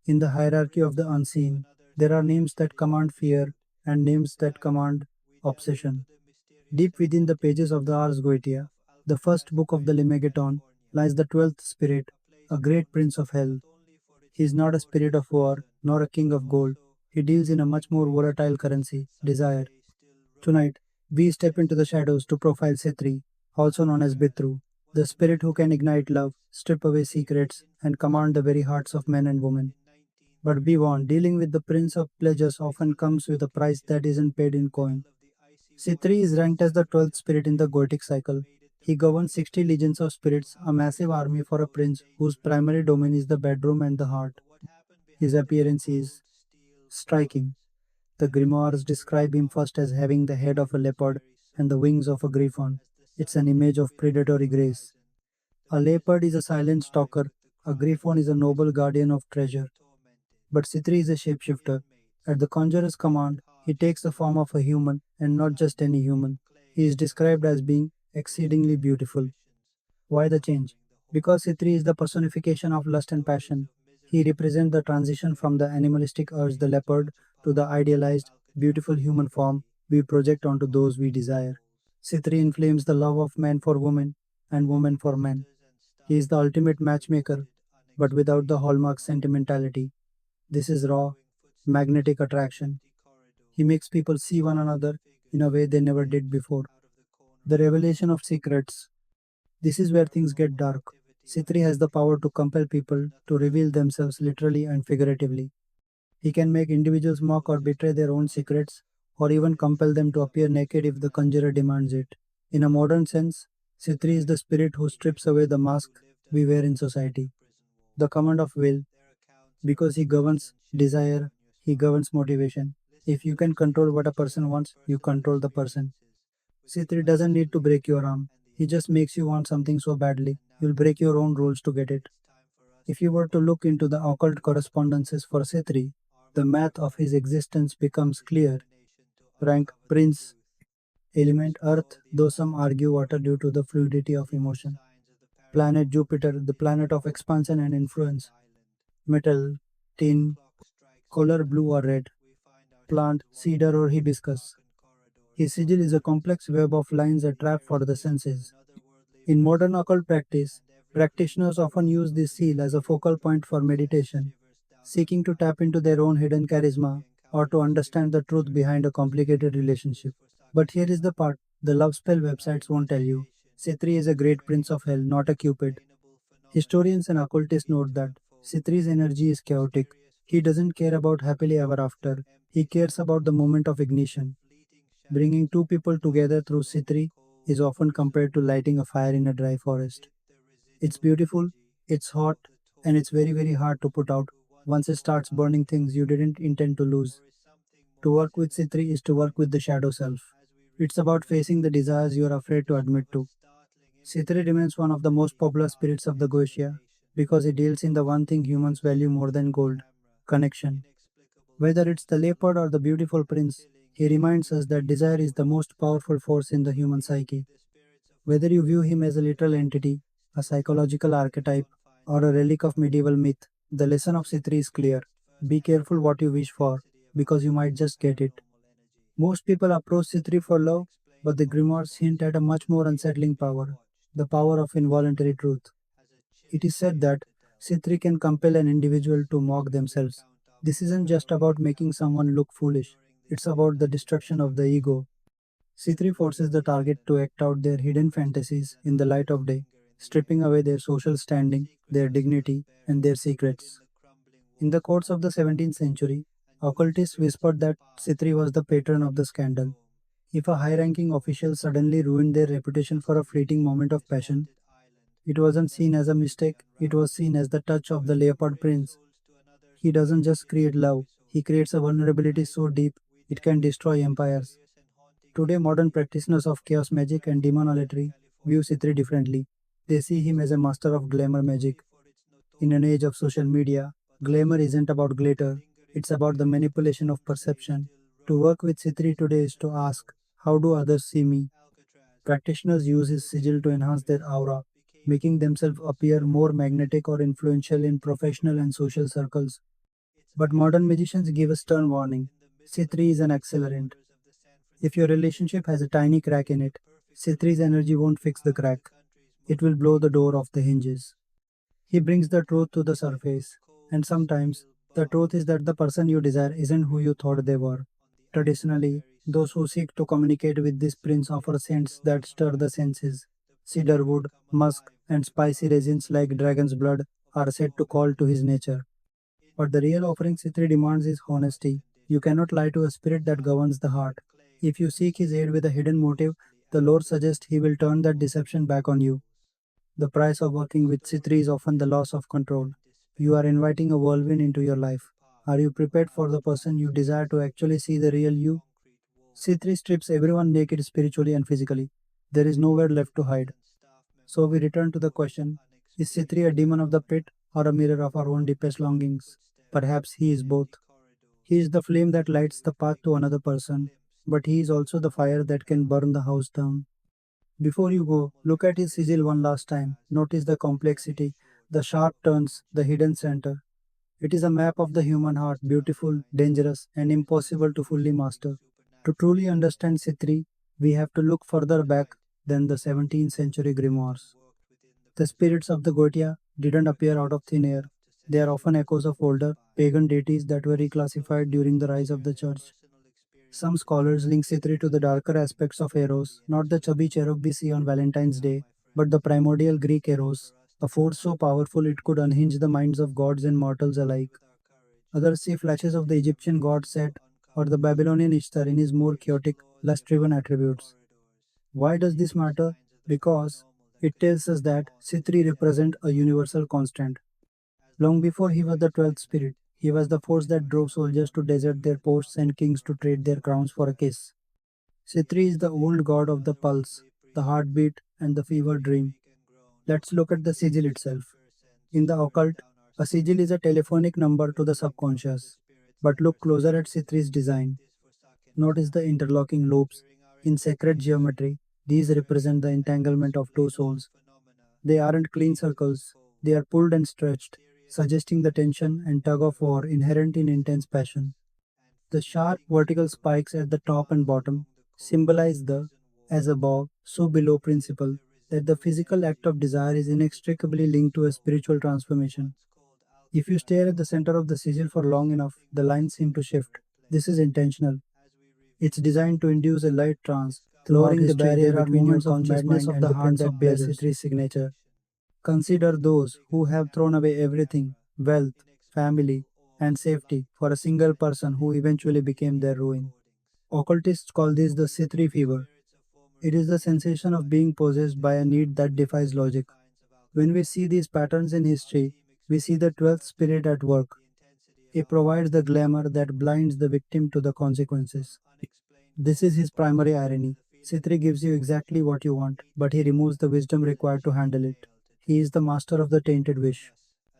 In the hierarchy of the unseen, there are names that command fear and names that command obsession. Deep within the pages of the Ars Goetia, the first book of the Lemegeton, lies the 12th spirit, a great prince of hell. He is not a spirit of war, nor a king of gold. He deals in a much more volatile currency, desire. Tonight, we step into the shadows to profile Sitri, also known as Bitru, the spirit who can ignite love, strip away secrets, and command the very hearts of men and women. But be warned, dealing with the prince of pleasures often comes with a price that isn't paid in coin. Sitri is ranked as the 12th spirit in the Goetic cycle. He governs 60 legions of spirits, a massive army for a prince whose primary domain is the bedroom and the heart. His appearance is striking. The grimoires describe him first as having the head of a leopard and the wings of a griffon. It's an image of predatory grace. A leopard is a silent stalker, a griffon is a noble guardian of treasure. But Sitri is a shapeshifter. At the conjurer's command, he takes the form of a human, and not just any human. He is described as being exceedingly beautiful. Why the change? Because Sitri is the personification of lust and passion. He represents the transition from the animalistic urge, the leopard, to the idealized, beautiful human form we project onto those we desire. Sitri inflames the love of man for woman and woman for man. He is the ultimate matchmaker, but without the hallmark sentimentality. This is raw, magnetic attraction. He makes people see one another in a way they never did before. The revelation of secrets. This is where things get dark. Sitri has the power to compel people to reveal themselves literally and figuratively. He can make individuals mock or betray their own secrets, or even compel them to appear naked if the conjurer demands it. In a modern sense, Sitri is the spirit who strips away the mask we wear in society. The command of will, because he governs desire, he governs motivation. If you can control what a person wants, you control the person. C3 doesn't need to break your arm. He just makes you want something so badly, you'll break your own rules to get it. If you were to look into the occult correspondences for C3, the math of his existence becomes clear. Rank Prince, element Earth, though some argue water due to the fluidity of emotion. Planet Jupiter, the planet of expansion and influence. Metal, tin, color blue or red. Plant, cedar or hibiscus. His sigil is a complex web of lines a trap for the senses. In modern occult practice, practitioners often use this seal as a focal point for meditation, seeking to tap into their own hidden charisma or to understand the truth behind a complicated relationship. But here is the part the love spell websites won't tell you. Sitri is a great prince of hell, not a cupid. Historians and occultists note that Sitri's energy is chaotic. He doesn't care about happily ever after, he cares about the moment of ignition. Bringing two people together through Sitri is often compared to lighting a fire in a dry forest. It's beautiful, it's hot, and it's very, very hard to put out once it starts burning things you didn't intend to lose. To work with Sitri is to work with the shadow self. It's about facing the desires you are afraid to admit to. Sitri remains one of the most popular spirits of the Goetia because it deals in the one thing humans value more than gold connection. Whether it's the leopard or the beautiful prince, he reminds us that desire is the most powerful force in the human psyche. Whether you view him as a literal entity, a psychological archetype, or a relic of medieval myth, the lesson of Sitri is clear. Be careful what you wish for, because you might just get it. Most people approach Sitri for love, but the grimoires hint at a much more unsettling power the power of involuntary truth. It is said that Sitri can compel an individual to mock themselves. This isn't just about making someone look foolish, it's about the destruction of the ego. C3 forces the target to act out their hidden fantasies in the light of day, stripping away their social standing, their dignity, and their secrets. In the courts of the 17th century, occultists whispered that Sitri was the patron of the scandal. If a high ranking official suddenly ruined their reputation for a fleeting moment of passion, it wasn't seen as a mistake, it was seen as the touch of the leopard prince. He doesn't just create love, he creates a vulnerability so deep it can destroy empires. Today, modern practitioners of chaos magic and demonolatry view Sitri differently. They see him as a master of glamour magic. In an age of social media, glamour isn't about glitter, it's about the manipulation of perception. To work with Sitri today is to ask, how do others see me? Practitioners use his sigil to enhance their aura, making themselves appear more magnetic or influential in professional and social circles. But modern magicians give a stern warning. C3 is an accelerant. If your relationship has a tiny crack in it, C3's energy won't fix the crack. It will blow the door off the hinges. He brings the truth to the surface, and sometimes the truth is that the person you desire isn't who you thought they were. Traditionally, those who seek to communicate with this prince offer scents that stir the senses. Cedarwood, musk, and spicy resins like dragon's blood are said to call to his nature. But the real offering Sitri demands is honesty. You cannot lie to a spirit that governs the heart. If you seek his aid with a hidden motive, the Lord suggests he will turn that deception back on you. The price of working with Sitri is often the loss of control. You are inviting a whirlwind into your life. Are you prepared for the person you desire to actually see the real you? C3 strips everyone naked spiritually and physically. There is nowhere left to hide. So we return to the question, is C3 a demon of the pit or a mirror of our own deepest longings? Perhaps he is both. He is the flame that lights the path to another person, but he is also the fire that can burn the house down. Before you go, look at his sigil one last time. Notice the complexity, the sharp turns, the hidden center. It is a map of the human heart, beautiful, dangerous, and impossible to fully master. To truly understand Sitri, we have to look further back than the 17th century grimoires. The spirits of the Goetia didn't appear out of thin air. They are often echoes of older, pagan deities that were reclassified during the rise of the church. Some scholars link Sitri to the darker aspects of Eros, not the chubby cherub we see on Valentine's Day, but the primordial Greek Eros, a force so powerful it could unhinge the minds of gods and mortals alike. Others see flashes of the Egyptian god Set or the Babylonian Ishtar in his more chaotic, lust driven attributes. Why does this matter? Because it tells us that Sitri represents a universal constant. Long before he was the 12th spirit, he was the force that drove soldiers to desert their posts and kings to trade their crowns for a kiss. Sitri is the old god of the pulse, the heartbeat, and the fever dream. Let's look at the sigil itself. In the occult, a sigil is a telephonic number to the subconscious. But look closer at Sitri's design. Notice the interlocking loops. In sacred geometry, these represent the entanglement of two souls. They aren't clean circles, they are pulled and stretched, suggesting the tension and tug of war inherent in intense passion. The sharp vertical spikes at the top and bottom symbolize the as above, so below principle that the physical act of desire is inextricably linked to a spiritual transformation. If you stare at the center of the sigil for long enough, the lines seem to shift. This is intentional. It's designed to induce a light trance. Throughout lowering the history, barrier there are between your moments of conscious madness mind of and the heart Prince that of bear Pleasures. Sitri's signature. Consider those who have thrown away everything wealth, family, and safety for a single person who eventually became their ruin. Occultists call this the Sitri fever. It is the sensation of being possessed by a need that defies logic. When we see these patterns in history, we see the 12th spirit at work. It provides the glamour that blinds the victim to the consequences. This is his primary irony. Sitri gives you exactly what you want, but he removes the wisdom required to handle it. He is the master of the tainted wish.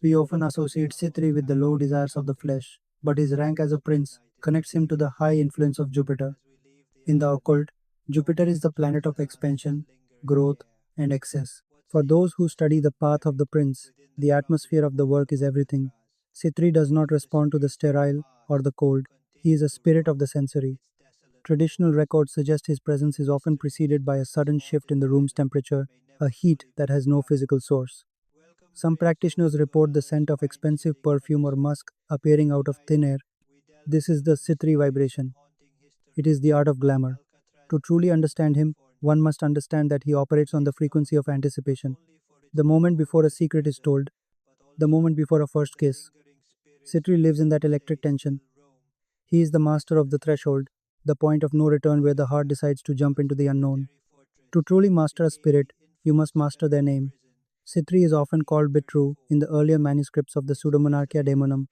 We often associate Sitri with the low desires of the flesh, but his rank as a prince connects him to the high influence of Jupiter. In the occult, Jupiter is the planet of expansion, growth, and excess. For those who study the path of the prince, the atmosphere of the work is everything. Sitri does not respond to the sterile or the cold. He is a spirit of the sensory. Traditional records suggest his presence is often preceded by a sudden shift in the room's temperature, a heat that has no physical source. Some practitioners report the scent of expensive perfume or musk appearing out of thin air. This is the Sitri vibration. It is the art of glamour. To truly understand him, one must understand that he operates on the frequency of anticipation. The moment before a secret is told, the moment before a first kiss. Sitri lives in that electric tension. He is the master of the threshold, the point of no return where the heart decides to jump into the unknown. To truly master a spirit, you must master their name. Sitri is often called Bitru in the earlier manuscripts of the Pseudomonarchia Daemonum.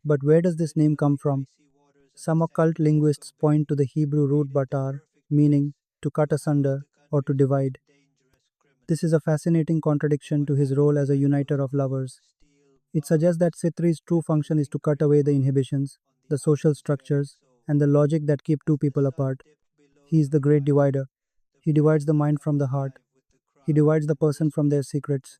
But where does this name come from? Some occult linguists point to the Hebrew root batar, meaning to cut asunder or to divide. This is a fascinating contradiction to his role as a uniter of lovers. It suggests that Sitri's true function is to cut away the inhibitions, the social structures, and the logic that keep two people apart. He is the great divider. He divides the mind from the heart. He divides the person from their secrets.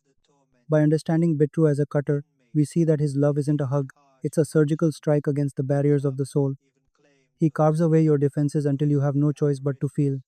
By understanding Bitru as a cutter, we see that his love isn't a hug. It's a surgical strike against the barriers of the soul. He carves away your defenses until you have no choice but to feel.